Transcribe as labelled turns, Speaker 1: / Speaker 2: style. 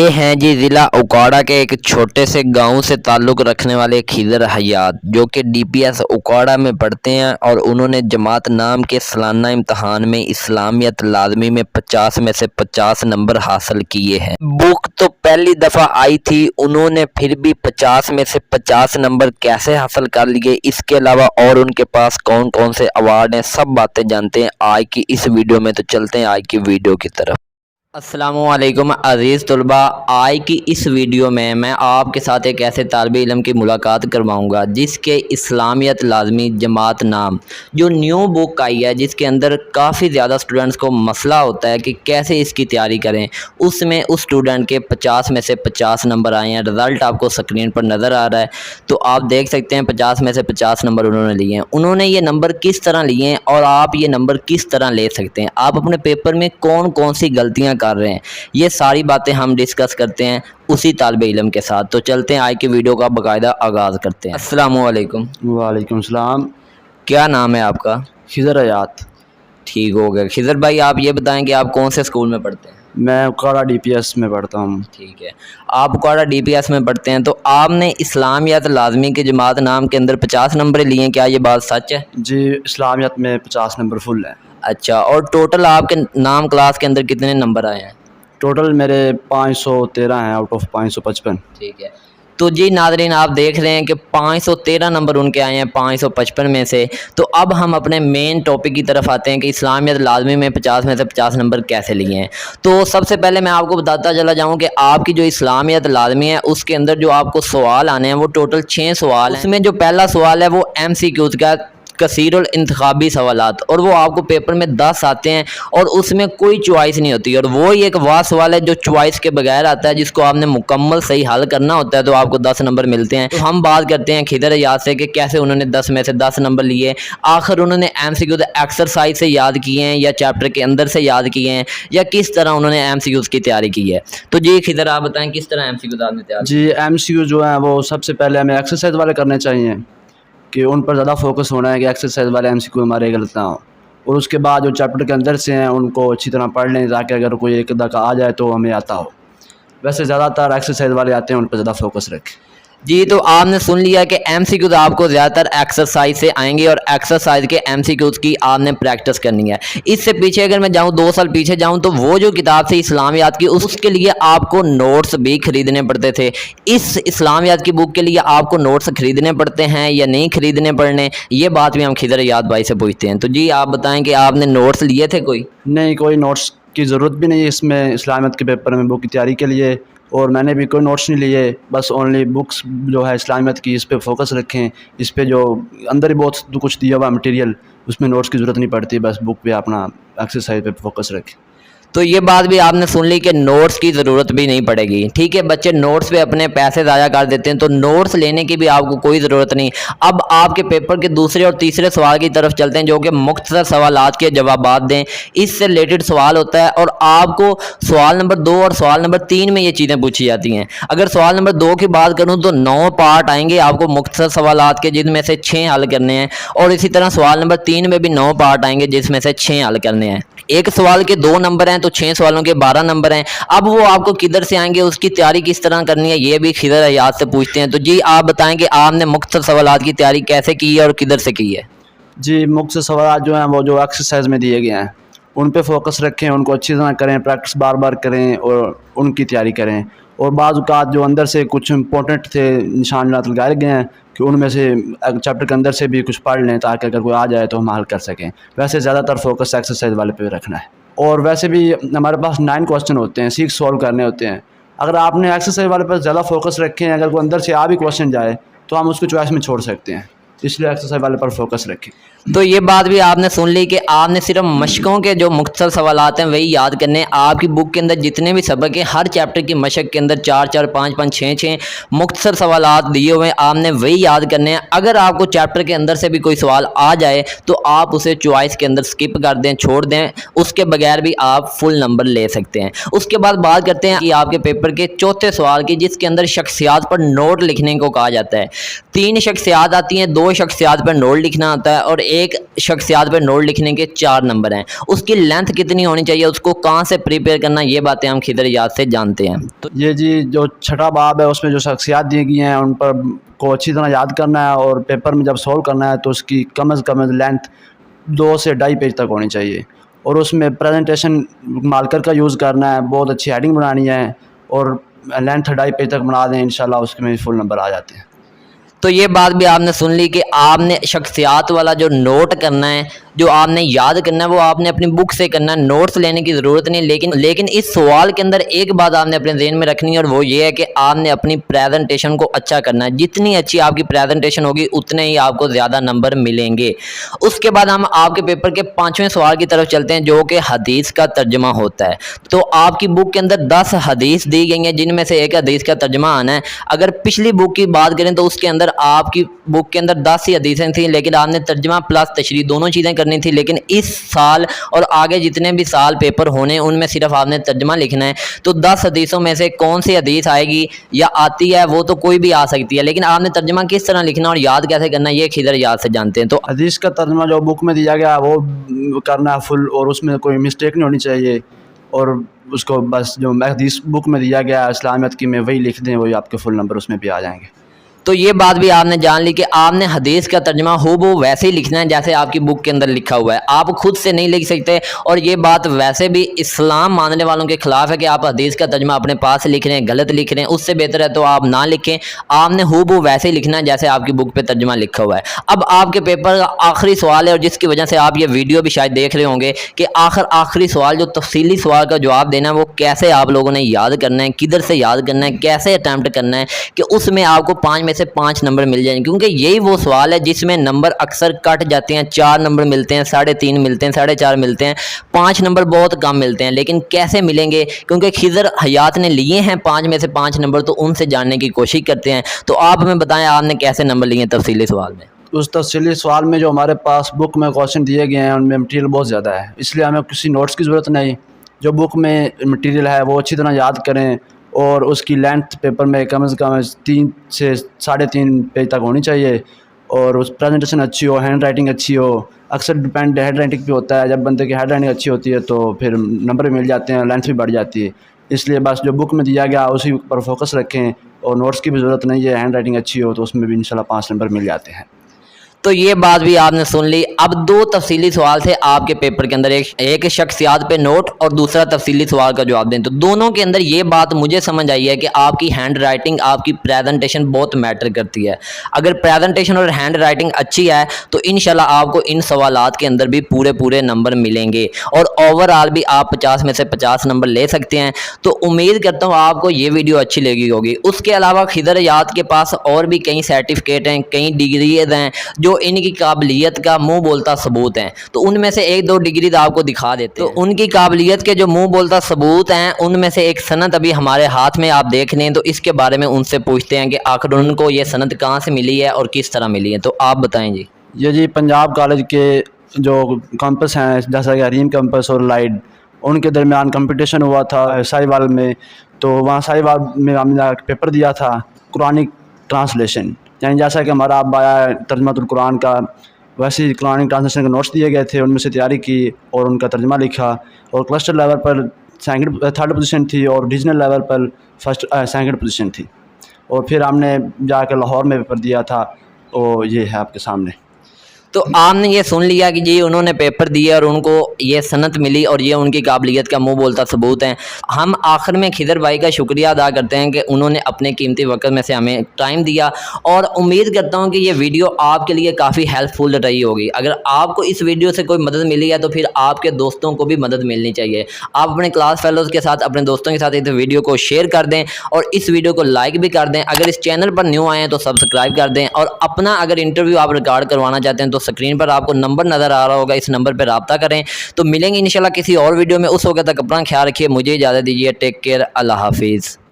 Speaker 1: ये हैं जी ज़िला उकाड़ा के एक छोटे से गांव से ताल्लुक़ रखने वाले खिज़र हयात, जो कि DPS उकाड़ा में पढ़ते हैं और उन्होंने जमात नाम के सालाना इम्तहान में इस्लामियत लाज़मी में 50 में से 50 नंबर हासिल किए हैं। बुक तो पहली दफ़ा आई थी, उन्होंने फिर भी 50 में से 50 नंबर कैसे हासिल कर लिए, इसके अलावा और उनके पास कौन कौन से अवार्ड हैं, सब बातें जानते हैं आज की इस वीडियो में। तो चलते हैं आज की वीडियो की तरफ। अस्सलामुअलैकुम अज़ीज़ तलबा, आज की इस वीडियो में मैं आपके साथ एक ऐसे तालिब इल्म की मुलाकात करवाऊंगा जिसके इस्लामियत लाज़मी जमात नाम जो न्यू बुक आई है, जिसके अंदर काफ़ी ज़्यादा स्टूडेंट्स को मसला होता है कि कैसे इसकी तैयारी करें। उसमें उस स्टूडेंट के 50 में से 50 नंबर आए हैं। रिज़ल्ट आपको स्क्रीन पर नज़र आ रहा है, तो आप देख सकते हैं 50 में से 50 नंबर उन्होंने लिए हैं। उन्होंने ये नंबर किस तरह लिए हैं और आप ये नंबर किस तरह ले सकते हैं, आप अपने पेपर में कौन कौन सी गलतियाँ कर रहे हैं, ये सारी बातें हम डिस्कस करते हैं उसी तालिब इल्म के साथ। तो चलते हैं आज की वीडियो का बाकायदा आगाज़ करते हैं। अस्सलामुअलैकुम।
Speaker 2: वालेकुम सलाम।
Speaker 1: क्या नाम है आपका?
Speaker 2: खिज़र हयात।
Speaker 1: ठीक हो गया। खिज़र भाई, आप ये बताएं कि आप कौन से स्कूल में पढ़ते हैं?
Speaker 2: मैं उकाड़ा DPS में पढ़ता हूँ।
Speaker 1: ठीक है, आप उकाड़ा DPS में पढ़ते हैं, तो आपने इस्लामियत लाज़मी के जमात नाम के अंदर 50 नंबर लिए हैं, क्या ये बात सच है?
Speaker 2: जी, इस्लामियत में 50 नंबर फुल है।
Speaker 1: अच्छा, और टोटल आपके नाम क्लास के अंदर कितने नंबर आए हैं?
Speaker 2: टोटल मेरे 513 हैं आउट ऑफ 555।
Speaker 1: ठीक है, तो जी नाज़रीन, आप देख रहे हैं कि 513 नंबर उनके आए हैं 555 में से। तो अब हम अपने मेन टॉपिक की तरफ आते हैं कि इस्लामियत लाज़मी में 50 में से 50 नंबर कैसे लिए हैं। तो सबसे पहले मैं आपको बताता चला जाऊं कि आपकी जो इस्लामियत लाज़मी है उसके अंदर जो आपको सवाल आने हैं वो टोटल 6 सवाल हैं। उसमें जो पहला सवाल है वो MCQs का कसीरुल इंतखाबी सवालात, और वो आपको पेपर में 10 आते हैं और उसमें कोई चॉइस नहीं होती, और वो ही एक वाह सवाल है जो चॉइस के बगैर आता है, जिसको आपने मुकम्मल सही हल करना होता है तो आपको 10 नंबर मिलते हैं। तो हम बात करते हैं खिज़र हयात से कि कैसे उन्होंने 10 में से 10 नंबर लिए। आखिर उन्होंने MCQ एक्सरसाइज से याद किए हैं या चैप्टर के अंदर से याद किए हैं, या किस तरह उन्होंने MCQs की तैयारी की है। तो जी खिज़र, आप बताएं किस तरह MCQs आपने तैयार?
Speaker 2: जी, MCQ जो है वो सबसे पहले हमें एक्सरसाइज वाले करने चाहिए कि उन पर ज़्यादा फोकस होना है कि एक्सरसाइज वाले MCQ हमारे गलत ना हो, और उसके बाद जो चैप्टर के अंदर से हैं उनको अच्छी तरह पढ़ लें ताकि अगर कोई एक दफ़ा आ जाए तो हमें आता हो। वैसे ज़्यादातर एक्सरसाइज वाले आते हैं, उन पर ज़्यादा फोकस रखें।
Speaker 1: जी, तो आपने सुन लिया कि MCQs आपको ज़्यादातर एक्सरसाइज से आएंगे और एक्सरसाइज के MCQs की आपने प्रैक्टिस करनी है। इससे पीछे अगर मैं जाऊं 2 साल पीछे जाऊं तो वो जो किताब थी इस्लामियात की, उसके लिए आपको नोट्स भी खरीदने पड़ते थे। इस इस्लामियात की बुक के लिए आपको नोट्स खरीदने पड़ते हैं या नहीं खरीदने पड़ने, ये बात भी हम खिज़र हयात भाई से पूछते हैं। तो जी आप बताएँ कि आपने नोट्स लिए थे? कोई
Speaker 2: नहीं, कोई नोट्स की ज़रूरत भी नहीं है इसमें इस्लामियत के पेपर में बुक की तैयारी के लिए, और मैंने भी कोई नोट्स नहीं लिए। बस ओनली बुक्स जो है इस्लामियत की, इस पे फोकस रखें। इस पे जो अंदर ही बहुत कुछ दिया हुआ मटेरियल, उसमें नोट्स की ज़रूरत नहीं पड़ती, बस बुक पे अपना एक्सरसाइज पे फोकस रखें।
Speaker 1: तो ये बात भी आपने सुन ली कि नोट्स की ज़रूरत भी नहीं पड़ेगी। ठीक है, बच्चे नोट्स पे अपने पैसे ज़ाया कर देते हैं, तो नोट्स लेने की भी आपको कोई ज़रूरत नहीं। अब आपके पेपर के दूसरे और तीसरे सवाल की तरफ चलते हैं, जो कि मुख्तसर सवालात के जवाबात दें, इससे रिलेटेड सवाल होता है। और आपको सवाल नंबर 2 और सवाल नंबर 3 में ये चीज़ें पूछी जाती हैं। अगर सवाल नंबर 2 की बात करूँ तो 9 पार्ट आएंगे आपको मुख्तसर सवालात के, जिनमें से 6 हल करने हैं, और इसी तरह सवाल नंबर 3 में भी 9 पार्ट आएंगे जिसमें से 6 हल करने हैं। एक सवाल के 2 नंबर हैं तो 6 सवालों के 12 नंबर हैं। अब वो आपको किधर से आएंगे, उसकी तैयारी किस तरह करनी है, ये भी खिज़र हयात से पूछते हैं। तो जी आप बताएं कि आपने मुख्तसर सवालात की तैयारी कैसे की है और किधर से की है?
Speaker 2: जी, मुख्तसर सवाल जो हैं वो जो एक्सरसाइज में दिए गए हैं उन पे फोकस रखें, उनको अच्छी तरह करें, प्रैक्टिस बार बार करें और उनकी तैयारी करें। और बाज़ औक़ात जो अंदर से कुछ इंपॉर्टेंट थे निशान लगाए गए हैं कि उनमें से चैप्टर के अंदर से भी कुछ पढ़ लें ताकि अगर कोई आ जाए तो हम हल कर सकें। वैसे ज़्यादातर फोकस एक्सरसाइज वाले पे रखना है। और वैसे भी हमारे पास 9 क्वेश्चन होते हैं, 6 सॉल्व करने होते हैं। अगर आपने एक्सरसाइज वाले पर ज़्यादा फोकस रखें, अगर कोई अंदर से आ भी क्वेश्चन जाए तो हम उसको चॉइस में छोड़ सकते हैं, इसलिए एक्सरसाइज वाले पर फोकस रखें।
Speaker 1: तो ये बात भी आपने सुन ली कि आपने सिर्फ मशकों के जो मुख्तसर सवालात हैं वही याद करने हैं। आपकी बुक के अंदर जितने भी सबक हैं, हर चैप्टर की मशक के अंदर 4-4, 5-5, 6-6 मुख्तसर सवालात दिए हुए हैं, आपने वही याद करने हैं। अगर आपको चैप्टर के अंदर से भी कोई सवाल आ जाए तो आप उसे चॉइस के अंदर स्किप कर दें, छोड़ दें, उसके बगैर भी आप फुल नंबर ले सकते हैं। उसके बाद बात करते हैं कि आपके पेपर के चौथे सवाल की, जिसके अंदर शख्सियात पर नोट लिखने को कहा जाता है। 3 शख्सियात आती हैं, 2 शख्सियात पर नोट लिखना होता है और 1 शख्सियात पर नोट लिखने के 4 नंबर हैं। उसकी लेंथ कितनी होनी चाहिए, उसको कहाँ से प्रिपेयर करना, ये बातें हम खिदर याद से जानते हैं। तो
Speaker 2: ये जी जो छठा बाब है उसमें जो शख्सियात दी गई हैं उन पर को अच्छी तरह याद करना है और पेपर में जब सॉल्व करना है तो उसकी कम से कम लेंथ 2 से 2.5 पेज तक होनी चाहिए और उसमें प्रेजेंटेशन मार्कर का यूज़ करना है, बहुत अच्छी हेडिंग बनानी है और लेंथ 2.5 पेज तक बना दें, इंशाल्लाह उसमें फुल नंबर आ जाते हैं।
Speaker 1: तो ये बात भी आपने सुन ली कि आपने शख्सियात वाला जो नोट करना है, जो आपने याद करना है, वो आपने अपनी बुक से करना है, नोट्स लेने की ज़रूरत नहीं। लेकिन इस सवाल के अंदर एक बात आपने अपने ज़हन में रखनी है और वो ये है कि आपने अपनी प्रेजेंटेशन को अच्छा करना है। जितनी अच्छी आपकी प्रेजेंटेशन होगी उतने ही आपको ज़्यादा नंबर मिलेंगे। उसके बाद हम आपके पेपर के 5वें सवाल की तरफ चलते हैं जो कि हदीस का तर्जमा होता है। तो आपकी बुक के अंदर 10 हदीस दी गई हैं जिनमें से एक हदीस का तर्जमा आना है। अगर पिछली बुक की बात करें तो उसके अंदर आपकी बुक के अंदर 10 ही हदीसें थी, लेकिन आपने तर्जमा प्लस तशरीह दोनों चीज़ें करनी थी। लेकिन इस साल और आगे जितने भी साल पेपर होने उनमें सिर्फ आपने तर्जमा लिखना है। तो 10 हदीसों में से कौन सी हदीस आएगी या आती है वो तो कोई भी आ सकती है, लेकिन आपने तर्जमा किस तरह लिखना और याद कैसे करना ये खिदर याद से जानते हैं। तो
Speaker 2: हदीस का तर्जमा जो बुक में दिया गया है वो करना है फुल और उसमें कोई मिस्टेक नहीं होनी चाहिए और उसको बस जो हदीस बुक में दिया गया है इस्लामियत की में वही लिख दें, वही आपके फुल नंबर उसमें भी आ जाएंगे।
Speaker 1: तो ये बात भी आपने जान ली कि आपने हदीस का तर्जमा वो वैसे ही लिखना है जैसे आपकी बुक के अंदर लिखा हुआ है, आप खुद से नहीं लिख सकते। और ये बात वैसे भी इस्लाम मानने वालों के खिलाफ है कि आप हदीस का तर्जमा अपने पास से लिख रहे हैं, गलत लिख रहे हैं। उससे बेहतर है तो आप ना लिखें, आपने वो वैसे ही लिखना है जैसे आपकी बुक पे तर्जमा लिखा हुआ है। अब आपके पेपर का आखिरी सवाल है और जिसकी वजह से आप ये वीडियो भी शायद देख रहे होंगे कि आखिरी सवाल जो तफसीली सवाल का जवाब देना है वो कैसे आप लोगों ने याद करना है, किधर से याद करना है, कैसे अटैम्प्ट करना है कि उसमें आपको 5 में से 5 नंबर मिल जाएंगे। क्योंकि यही वो सवाल है जिसमें नंबर अक्सर कट जाते हैं, 4 नंबर मिलते हैं, 3.5 मिलते हैं, 4.5 मिलते हैं, 5 नंबर बहुत कम मिलते हैं। लेकिन कैसे मिलेंगे, क्योंकि खिज़र हयात ने लिए हैं 5 में से 5 नंबर, तो उनसे जानने की कोशिश करते हैं। तो आप हमें बताएं आपने कैसे नंबर लिए हैं तफसीली सवाल में।
Speaker 2: उस तफसीली सवाल में जो हमारे पास बुक में क्वेश्चन दिए गए हैं उनमें मटीरियल बहुत ज़्यादा है, इसलिए हमें किसी नोट्स की ज़रूरत नहीं। जो बुक में मटीरियल है वो अच्छी तरह याद करें और उसकी लेंथ पेपर में कम से कम 3 से 3.5 पेज तक होनी चाहिए और उस प्रेजेंटेशन अच्छी हो, हैंड राइटिंग अच्छी हो। अक्सर डिपेंड हैंड राइटिंग पे होता है, जब बंदे की हैंड राइटिंग अच्छी होती है तो फिर नंबर मिल जाते हैं, लेंथ भी बढ़ जाती है। इसलिए बस जो बुक में दिया गया उसी पर फोकस रखें और नोट्स की भी ज़रूरत नहीं है। हैंड राइटिंग अच्छी हो तो उसमें भी इंशाल्लाह 5 नंबर मिल जाते हैं।
Speaker 1: तो ये बात भी आपने सुन ली। अब 2 तफसीली सवाल थे आपके पेपर के अंदर, एक शख्सियात पे नोट और दूसरा तफसीली सवाल का जवाब दें। तो दोनों के अंदर ये बात मुझे समझ आई है कि आपकी हैंड राइटिंग, आपकी प्रेजेंटेशन बहुत मैटर करती है। अगर प्रेजेंटेशन और हैंड राइटिंग अच्छी है तो इंशाल्लाह आपको इन सवालात के अंदर भी पूरे नंबर मिलेंगे और ओवरऑल भी आप 50 में से 50 नंबर ले सकते हैं। तो उम्मीद करता हूँ आपको ये वीडियो अच्छी लगी होगी। उसके अलावा खिदर याद के पास और भी कई सर्टिफिकेट हैं, कई डिग्रीज हैं जो इनकी काबिलियत का मुंह बोलता सबूत हैं। तो उनमें से 1-2 डिग्री आपको दिखा देते हैं। तो उनकी काबिलियत के जो मुंह बोलता सबूत हैं उनमें से एक सनद अभी हमारे हाथ में आप देख लें, तो इसके बारे में उनसे पूछते हैं कि आखिर उनको ये सनद कहाँ से मिली है और किस तरह मिली है। तो आप बताएं जी।
Speaker 2: ये जी पंजाब कॉलेज के जो कैंपस हैं जैसा कि हरीम कैंपस और लाइट, उनके दरमियान कंपटीशन हुआ था साहिवाल में। तो वहाँ साहिवाल में हमने पेपर दिया था कुरानिक ट्रांसलेशन, यानी जैसा कि हमारा अब आया तर्जमातुल कुरान का, वैसे ही कुरानिक ट्रांसलेशन के नोट्स दिए गए थे, उनमें से तैयारी की और उनका तर्जमा लिखा। और क्लस्टर लेवल पर 3rd पोजीशन थी और रीजनल लेवल पर 2nd पोजीशन थी। और फिर हमने जाकर लाहौर में पेपर दिया था। तो ये है आपके सामने।
Speaker 1: तो आपने ये सुन लिया कि जी उन्होंने पेपर दिए और उनको ये सनत मिली और ये उनकी काबिलियत का मुंह बोलता सबूत है। हम आखिर में खिदर भाई का शुक्रिया अदा करते हैं कि उन्होंने अपने कीमती वक्त में से हमें टाइम दिया और उम्मीद करता हूं कि ये वीडियो आपके लिए काफ़ी हेल्पफुल रही होगी। अगर आपको इस वीडियो से कोई मदद मिली है तो फिर आपके दोस्तों को भी मदद मिलनी चाहिए। आप अपने क्लास फेलोज़ के साथ, अपने दोस्तों के साथ इस वीडियो को शेयर कर दें और इस वीडियो को लाइक भी कर दें। अगर इस चैनल पर न्यू आए हैं तो सब्सक्राइब कर दें और अपना अगर इंटरव्यू आप रिकॉर्ड करवाना चाहते हैं तो स्क्रीन पर आपको नंबर नज़र आ रहा होगा, इस नंबर पर रब्ता करें। तो मिलेंगे इंशाल्लाह किसी और वीडियो में। उस वक्त तक अपना ख्याल रखिए। मुझे इजाज़त दीजिए। Take care. अल्लाह हाफिज़।